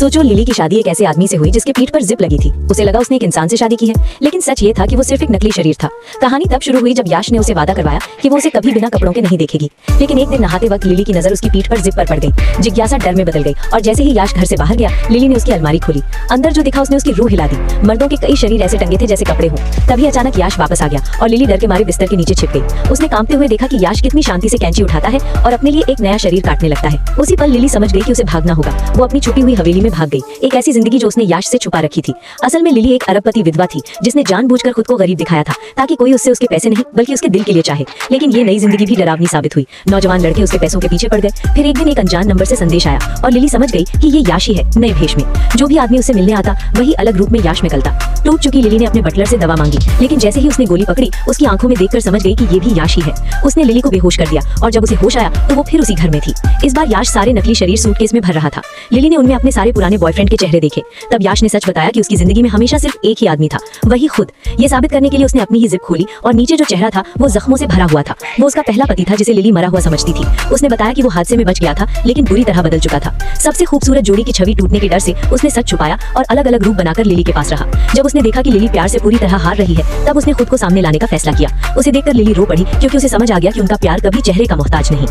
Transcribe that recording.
सोचो, लिली की शादी एक ऐसे आदमी से हुई जिसके पीठ पर जिप लगी थी। उसे लगा उसने एक इंसान से शादी की है, लेकिन सच ये था कि वो सिर्फ एक नकली शरीर था। कहानी तब शुरू हुई जब याश ने उसे वादा करवाया कि वो उसे कभी बिना कपड़ों के नहीं देखेगी। लेकिन एक दिन नहाते वक्त लिली की नजर उसकी पीठ पर जिप पर पड़ गई। जिज्ञासा डर में बदल गई और जैसे ही याश घर से बाहर गया, लिली ने उसकी अलमारी खोली। अंदर जो दिखा उसने उसकी रूह हिला दी। मर्दों के कई शरीर ऐसे टंगे थे जैसे कपड़े हों। तभी अचानक याश वापस आ गया और लिली डर के मारे बिस्तर के नीचे छिप गई। उसने कांपते हुए देखा कि याश कितनी शांति से कैंची उठाता है और अपने लिए एक नया शरीर काटने लगता है। उसी पल लिली समझ गई कि उसे भागना होगा। वो अपनी छुपी हुई हवेली में भाग गई, एक ऐसी जिंदगी जो उसने याश से छुपा रखी थी। असल में लिली एक अरबपति विधवा थी जिसने जानबूझकर खुद को गरीब दिखाया था ताकि कोई उससे उसके पैसे नहीं बल्कि उसके दिल के लिए चाहे। लेकिन ये नई जिंदगी भी डरावनी साबित हुई। नौजवान लड़के उसके पैसों के पीछे पड़ गए। फिर एक दिन एक अनजान नंबर से संदेश आया और लिली समझ गई कि ये याश ही है, नए भेष में। जो भी आदमी उससे मिलने आता वही अलग रूप में याश निकलता। टूट चुकी लिली ने अपने बटलर से दवा मांगी, लेकिन जैसे ही उसने गोली पकड़ी उसकी आंखों में देखकर समझ गई कि ये भी याश ही है। उसने लिली को बेहोश कर दिया और जब उसे होश आया तो वो फिर उसी घर में थी। इस बार याश सारे नकली शरीर सूटकेस में भर रहा था। लिली ने उनमें अपने सारे पुराने बॉयफ्रेंड के चेहरे देखे। तब याश ने सच बताया कि उसकी जिंदगी में हमेशा सिर्फ एक ही आदमी था, वही खुद। ये साबित करने के लिए उसने अपनी ही जिप खोली और नीचे जो चेहरा था वो जख्मों से भरा हुआ था। वो उसका पहला पति था जिसे लिली मरा हुआ समझती थी। उसने बताया कि वो हादसे में बच गया था लेकिन बुरी तरह बदल चुका था। सबसे खूबसूरत जोड़ी की छवि टूटने के डर से उसने सच छुपाया और अलग अलग रूप बनाकर लिली के पास रहा। जब उसने देखा कि लिली प्यार से पूरी तरह हार रही है, तब उसने खुद को सामने लाने का फैसला किया। उसे देखकर लिली रो पड़ी क्योंकि उसे समझ आ गया कि उनका प्यार कभी चेहरे का मोहताज नहीं।